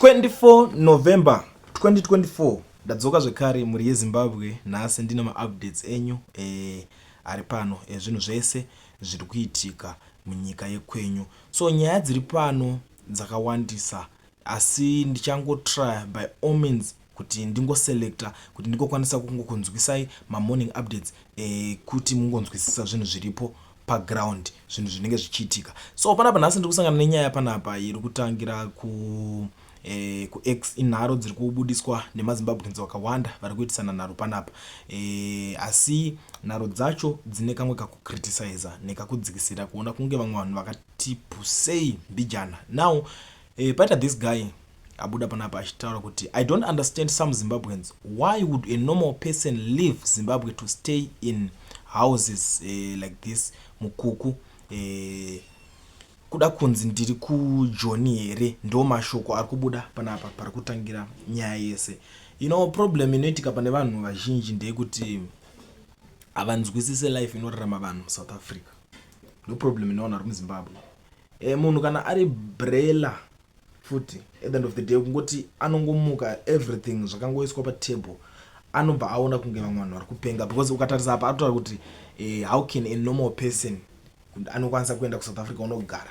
24 November 2024 ndadzoka zvekare muri yeZimbabwe. Nhasi ndina maupdates enyu ari pano ezvinhu zvese zviri kuitika munyika yekwenyu. So nyaya dziri pano dzakawandisa, asi ndichangotrya by all means kuti ndingoselecta kuti ndingokwanisa kungokunzwisai morning updates kuti mungonzwisisa zvinhu zviripo paground, zvinhu zvinenge zvichiitika. So panapa nhasi ndiri kusangana nenyaya panapa iri kutangira kuX inharo dziri kubudiswa nemazimbabweans vakawanda vari kuitisana nharo panapa, asi nharo dzacho dzine kamwe kakukriticiza nekakudzikisira kuona kunge vamwe vanhu vakati pusei mbijana. Now paita this guy abuda panapa achitaura kuti I don't understand some Zimbabweans, why would a normal person leave Zimbabwe to stay in houses like this mukuku, kuda kunzi ndiri kujoni here. Ndo mashoko ari kubuda panapa pari kutangira nyaya yese. Problem inoitika pane vanhu vazhinji ndeyekuti havanzwisise life inorarama vanhu muSouth Africa. Ndo problem inoona ari muZimbabwe. Munhu kana ari brela futi at the end of the day kungoti anongomuka everything zvakangoiswa patable, anobva aona kunge vamwe vanhu vari kupenga, because ukatarisa apa atotaura kuti how can a normal person anokwanisa kuenda kuSouth Africa unogara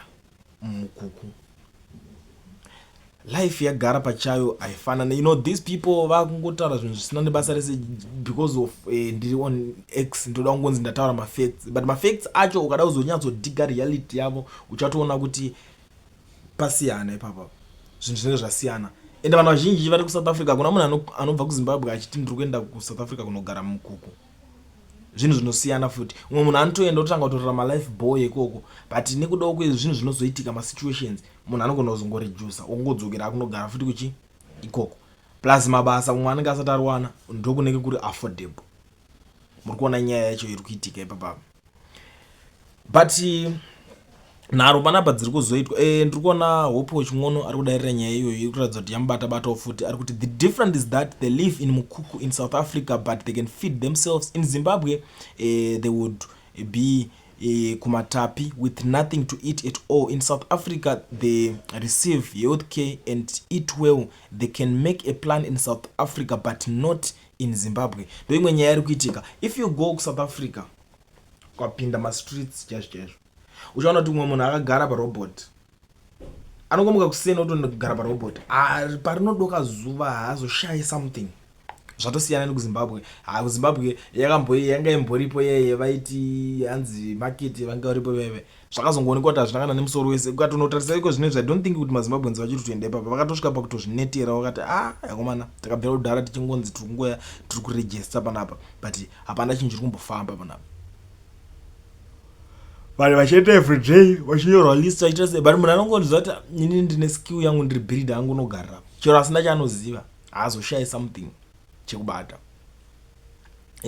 mukuku. Life yagara pachayo haifanani. These people vakungotaura zvinhu zvisina nebasa rese because of ndiri on X ndoda kungonzi ndataura mafacts, but mafacts acho ukada kuzonyatsodiga reality yavo uchatoona kuti pasiyana ipapo, zvinhu zvinenge zvasiyana. Ende vanhu vazhinji vari kuSouth Africa, kuna munhu anobva kuZimbabwe achiti ndiri kuenda kuSouth Africa kunogara mukuku. Zvinhu zvinosiyana futi. Umwe munhu anotoenda otanga kutorarama life boy ikoko, but nekudawo kwezvinhu zvinozoitika masituations munhu anogona kuzongorejusa ongodzokera kunogara futi kuchi ikoko. Plus mabasa umwe anenge asati ariwana ndokunenge kuri affordable. Muri kuona nyaya yacho iri kuitika ipapa. But nharo panapa dziri kuzoitwa, ndiri kuona Hope chimwono ari kudairira nyaya iyoyo iri kuratidza kuti yamubata-batawo futi. Ari kuti the difference is that they live in mukuku in South Africa but they can feed themselves. In Zimbabwe they would be kumatapi with nothing to eat at all. In South Africa they receive health care and eat well. They can make a plan in South Africa but not in Zimbabwe. Ndo imwe nyaya iri kuitika. If you go kuSouth Africa kwapinda mastreets chazvo uchaona kuti umwe munhu akagara parobot anongomuka kusena otogara parobot, parinodoka zuva haazoshayi something. Zvatosiyana nekuZimbabwe. KuZimbabwe yanga imboripo yeye vaiti hanzi market vanga uripo veve, zvakazongoonekwa kuti hazvinangana nemusoro wese. Ukatonotarisa iko zvinezvi I don't think kuti maZimbabweans vachiri kutoenda ipapa, vakatosvika pakutozvinetera vakati yakomana takabvira kudhara tichingonzi tiri kuregister panapa but hapana chinhu chiri kumbofamba panapa. Vanhu vachienda everyday vachinyorwa list vachiita sei, but munhu anongonziva kuti inini ndine skill yangu ndiri builder yangu unogarira, chero asina chaanoziva haazoshayi something chekubata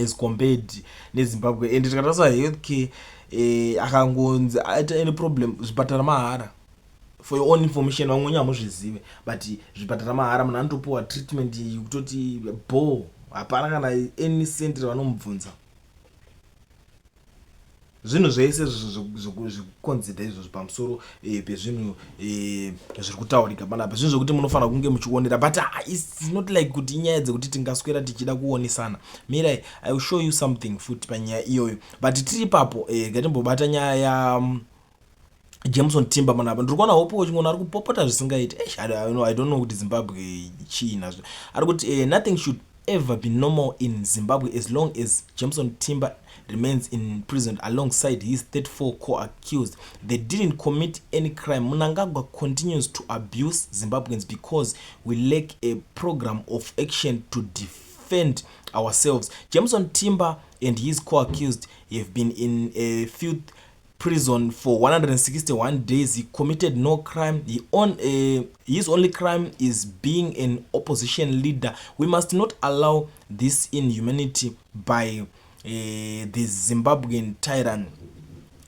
as compared neZimbabwe. And tikatarisa health care akangonzi aita any problem, zvipatara mahara. For your own information, vamwe hamuzvizive, but zvipatara mahara, munhu anotopiwa treatment kutoti bo, hapana kana any cent vanomubvunza. Zvinhu zvese zvikukonzida izvozvo pamusoro pezvinhu zviri kutaurika panapa, zvinhu zvokuti munofanira kunge muchionera, but it's not like kuti inyaya dzekuti tingaswera tichida kuonesana. Mirai I will show you something futi panyaya iyoyo, but tiri ipapo ngatimbobata nyaya ya Jameson Timber panapa. Ndiri kuona Hope chimwono ari kupopota zvisingaiti. I don't know kuti Zimbabwe chiinazvo. Ari kuti nothing should ever be normal in Zimbabwe as long as Jameson Timber remains in prison alongside his 34 co-accused. They didn't commit any crime. Mnangagwa continues to abuse Zimbabweans because we lack a program of action to defend ourselves. Jameson Timber and his co-accused have been in a field prison for 161 days. He committed no crime. His only crime is being an opposition leader. We must not allow this inhumanity by the Zimbabwean tyrant.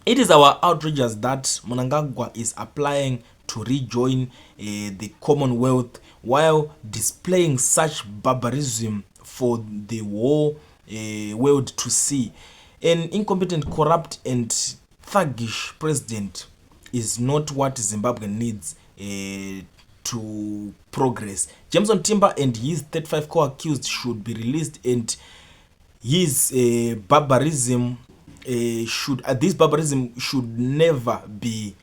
It is our outrageous that Mnangagwa is applying to rejoin the Commonwealth while displaying such barbarism for the whole world to see. An incompetent, corrupt and thuggish president is not what Zimbabwe needs. to progress. Jameson Timber and his 35 co-accused should be released, and his barbarism this barbarism should never be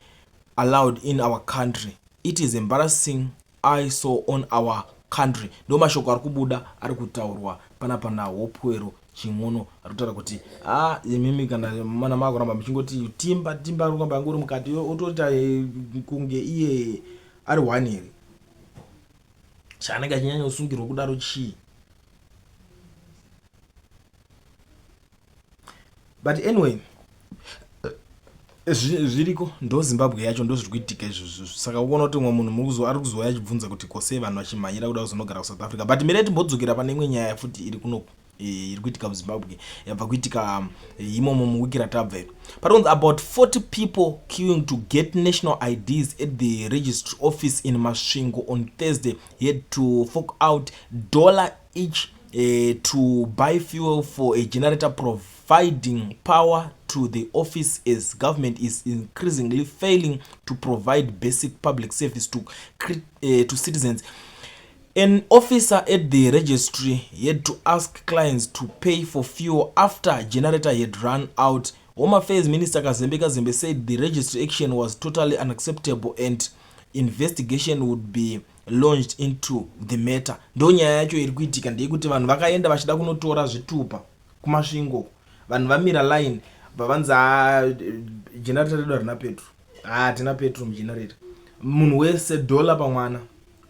allowed in our country. It is embarrassing eyesore on our country. Ndo mashoko ari kubuda ari kutaurwa panapa naHopwero Chimono ari kutaura kuti imimi kana mana makuramba muchingoti timba ari kuramba angori mukati otoita kunge iye ari one here. Chaanenge achinyanya kusungirwa kudaro chii? But anyway, zviriko ndo Zimbabwe yacho ndo zviri kuitika izvozvo. Saka uona kuti mumwe munhu ari kuzouya achibvunza kuti kose vanhu vachimhanyira kuda kuzonogara kuSouth Africa. But mire timbodzokera pane imwe nyaya futi iri kunoku iri kuitika muZimbabwe yabva kuitika imomo muwiki ratabva iri. Paronzi about 40 people queuing to get national IDs at the registry office in Masvingo on Thursday had to fork out $1 each to buy fuel for a generator providing power to the office, as government is increasingly failing to provide basic public service to citizens. An officer at the registry had to ask clients to pay for fuel after generator had run out. Home Affairs Minister Kazembe said the registry action was totally unacceptable and investigation would be launched into the matter. Ndo nyaya yacho iri kuitika ndeyekuti vanhu vakaenda vachida kunotora zvitupa kumasvingo, vanhu vamira line vavanzi generator redu harina petro, hatina petro mugenerator, munhu wese $1 pamwana,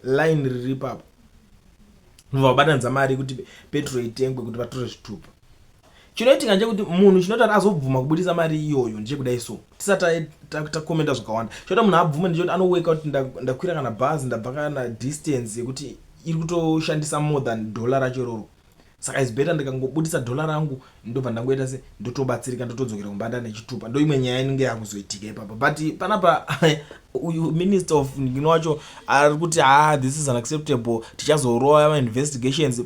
line riri ipapo, vabatanidza mari kuti petro itengwe kuti vatore zvitupa. Chinoitika ndechekuti munhu chinoti azobvuma kubudisa mari iyoyo ndechekudai so tisati takomenda zvakawanda. Chinoita munhu abvume ndechekuti anoweka kuti ndakwira kana bhazi ndabva kana distance yekuti iri kutoshandisa more than $1 racho iroro. Saka is better ndikangobudisa $1 rangu ndobva ndangoita se ndotobatsirika ndotodzokera kumbanda nechitupa. Ndo imwe nyaya inenge yakuzoitika ipapo. But panapa uyu minister of wacho ari kuti this is unacceptable, tichazorowa investigations.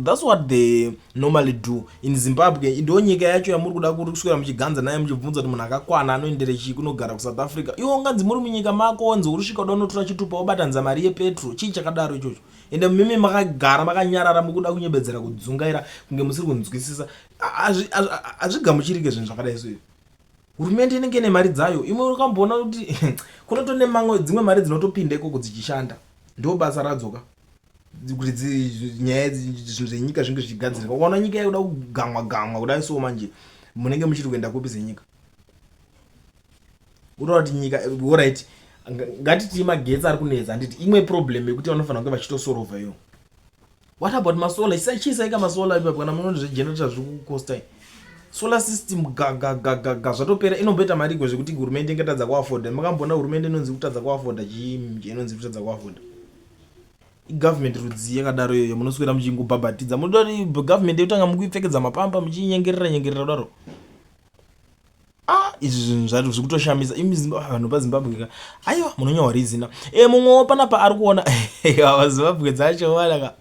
That's what they normally do in Zimbabwe. Ndo nyika yacho yamuri kuda kuswera muchiganza naye muchibvunza kuti munhu akakwana anoendere chii kunogara kuSouth Africa. Iwo nganzi muri munyika mako onzi urusvika unotora chitupa obatanidza mari yepetro. Chii chakadaro ichocho? Ende mimi makagara makanyarara mukuda kunyebedzera kudzungaira kunge musiri kunzwisisa. Azvigamuchirike zvinhu zvakadai so. Hurumende inenge ine mari dzayo. Imwe ukamboona kuti kunotone mamwe dzimwe mari dzinotopinda ikoko dzichishanda. Ndo basa radzoka. Kuti nyaya zvenyika zvinge zvichigadzirika. Ukaona nyika yoda kugamwa kudai so manje munenge muchiri kuenda kupi senyika. Uri kuti nyika alright. Ngatiti magetsi ari kunetsa handiti imwe problem yekuti vanofanira kunge vachitosolva iyo. What about masolar? Chisaika masolar ipapo kana munoona zvegenerator zviri kucosta. Solar system gaga zvatopera inombeta mari igwe zvekuti hurumende ingatadza kuafoda. Makambona hurumende inonzi kutadza kuafoda chii inonzi kutadza kuafoda. Government rudzi yakadaro iyo munoswera muchingobhabhatidza. Munotori government yotanga mukuipfekedza mapamba muchinyengerera kudaro. Izvi zvinhu zvati zvikutoshamisa vanhu paZimbabwe. Aiwa munonyawa rizina. Mumwe panapa ari kuona vaZimbabwe dzacho vanaka.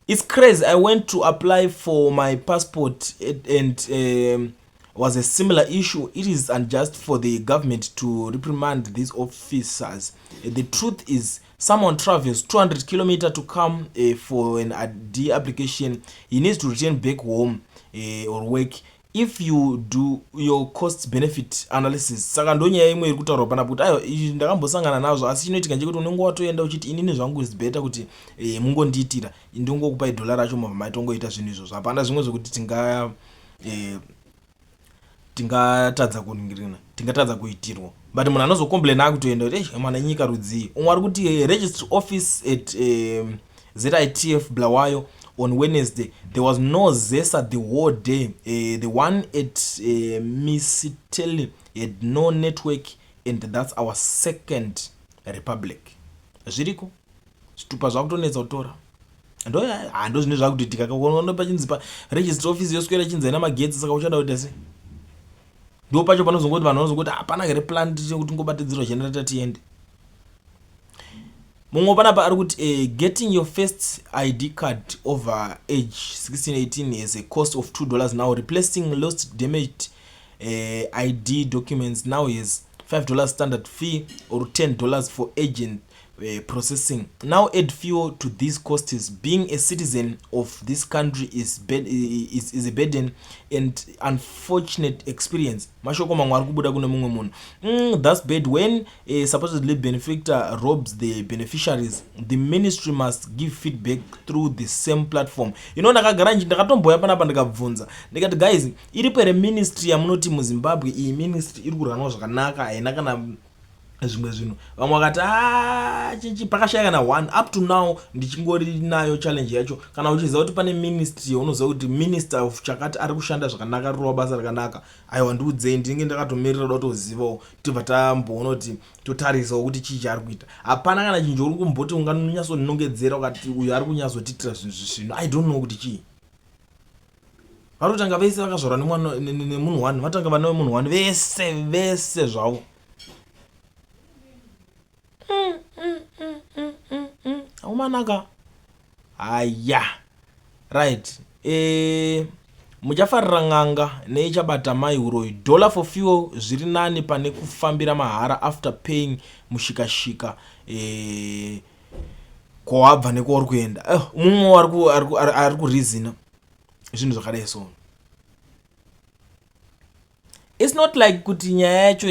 It's crazy. I went to apply for my passport and was a similar issue. It is unjust for the government to reprimand these officers. The truth is, someone travels 200 kilometers to come for an ID application. He needs to return back home or work. If you do your cost benefit analysis, saka ndo nyaya imwe iri kutaurwa panapa kuti ayo izvi ndakambosangana nazvo, asi chinoitika ngekuti unenge watoenda uchiti inini zvangu is better kuti mungondiitira ndingokupai $1 racho mabva maitongoita zvinhu izvozvo. Hapana zvimwe zvokuti tingatadza kuningirina, tingatadza kuitirwa. But munhu anozokomplaina akutoenda kuti mwana nyika rudzii. Umwe ari kuti registry office at ZITF Bulawayo on Wednesday, there was no ZESA the whole day. The one at Misiteli had no network, and that's our second republic. Zviriko zvitupa zvakutonetsa kutora. Ndo zvinhu zvakutoitika. Unoona pachinzi pa registry office yoswera chinzi haina magetsi, saka uchada kuita sei? Ndo pacho panozongoti vanhu vanozongoti hapana here plan kuti ngobatidzirwa generator tiende. Mumwe panapa ari kuti getting your first ID card over age 16-18 is a cost of $2 now. Replacing lost damaged ID documents now is $5 standard fee or $10 for agent processing. Now add fuel to these costs. Being a citizen of this country is a burden and unfortunate experience. Mashoko mamwe ari kubuda kune mumwe munhu. Thus bad when a supposedly benefactor robs the beneficiaries, the ministry must give feedback through the same platform. Ndakagara nje ndakatomboya panapa ndikabvunza ndikati guys, iripo here ministry yamunoti muZimbabwe iyi ministry iri kuranwa zvakanaka haina kana zvimwe zvinhu. Vamwe vakati chichi pakashaya kana one up to now ndichingori nayo challenge yacho. Kana uchiziva kuti pane ministry unoziva kuti minister of chakati ari kushanda zvakanaka, ari kuwa basa rakanaka, aiwa ndiudzei ndinenge ndakatomirira kutozivawo tibva tamboona kuti totarisawo kuti chii chaari kuita. Hapana kana chinhu uri kumboti unganyatsonongedzera ukati uyu ari kunyatsotiitira zvinhu zvino I don't know kuti chii. Varotanga vese vakazvarwa nemunhu wani, vatanga vana vemunhu wani vese zvavo. Aumanaka haya right. Muchafarira ng'anga neichabata mai uroi. Dollar for fuel zviri nani pane kufambira mahara after paying mushikashika kwawabva nekwauri kuenda. Mumwe ari kurizina zvinhu zvakadai so. It's not like kuti nyaya yacho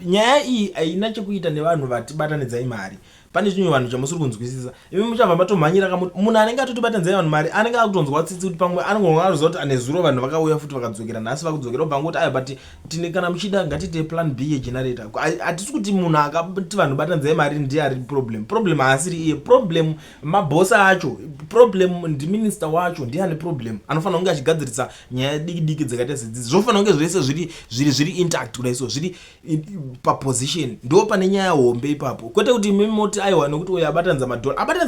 nyaya iyi haina chekuita nevanhu vatibatanidzai mari. Pane zvimwe vanhu chamusiri kunzwisisa. Imi muchabva matomhanyira kamuti munhu anenge atotibatanidzai vanhu mari anenge akutonzwa tsitsi kuti pamwe anongoziva kuti ane zuro vanhu vakauya futi vakadzokera nhasi vakudzokera ubva ngoti but tine kana muchida ngatiite plan B yegenerator. Hatisi kuti munhu akati vanhu batanidzai mari ndiye ari problem haasiri iye. Problem mabhosa acho, problem ndi minister wacho ndiye ane problem. Anofanira kunge achigadzirisa nyaya diki dzakaita sedzidzi. Zvofanira kunge zvese zviri intact kudai so, zviri paposition. Ndo pane nyaya hombe ipapo. Kwete kuti mimi moti aiwa nekuti uyo abatanidza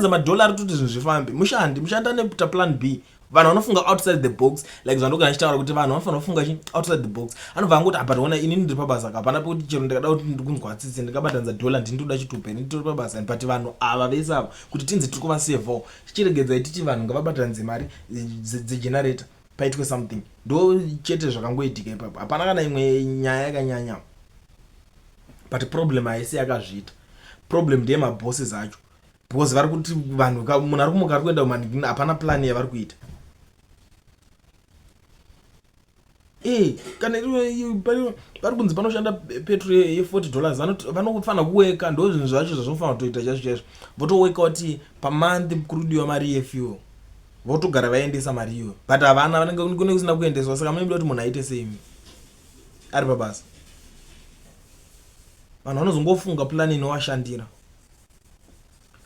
madhola ari kuti zvinhu zvifambe. Mushanda nepta plan B. Vanhu vanofunga outside the box, like zvandogara ndichitaura kuti vanhu vanofanira kufunga outside the box. Anobva angoti but ona inini ndiri pabasa hapana kuti chero ndikada kuti ndikunzwa tsitsi ndikabatanidza dhola ndindoda chitupe ndiri pabasa. But vanhu ava vese ava kuti tinzi tiri kuvasevawo tichiregedzai tichi vanhu ngavabatanidze mari dzegenerator paitwe something. Ndo chete zvakangoitika ipapo. Hapana kana imwe nyaya yakanyanya. But problem haisi yakazviita. Problem ndiye mabosses acho. Because vari kuti vanhu munhu ari kumuka ari kuenda kumanigini hapana plan yavari kuita. Kana vari kunzi panoshanda petrol ye$40 vanofanira kuweka. Ndo zvinhu zvacho zvazvinofanira kutoita chaizvo. Votoweka kuti pamonth kurudiwa mari yefuel. Votogara vaendesa mari iyo. But havana vanenge kune kusina kuendeswa. Saka munoda kuti munhu aite semi ari pabasa. Vanhu vanozongofunga plan inovashandira.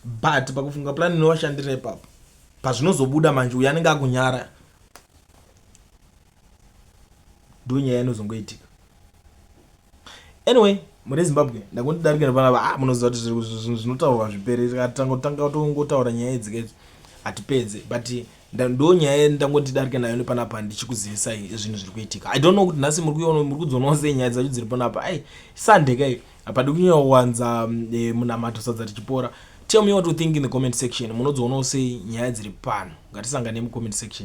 But pakufunga plan inovashandira ipapo pazvinozobuda manje uyo anenge akunyara ndo nyaya inozongoitika. Anyway, muri Zimbabwe ndakundidarikira panapa munoziva kuti zvinhu zvinotaurwa zvipere. Tikatanga kutongotaura nyaya idzi hatipedze. But ndo nyaya ndangotidarika nayo nepanapa ndichikuzivisai zvinhu zviri kuitika. I don't know kuti nhasi muri kudzonawo sei nyaya dzacho dziri panapa. Sunday kai hapadi kunyawanza munamato sadza tichipora. Tell me what you think in the comment section. Munodzonawo sei nyaya dziri pano. Ngatisangane mu comment section.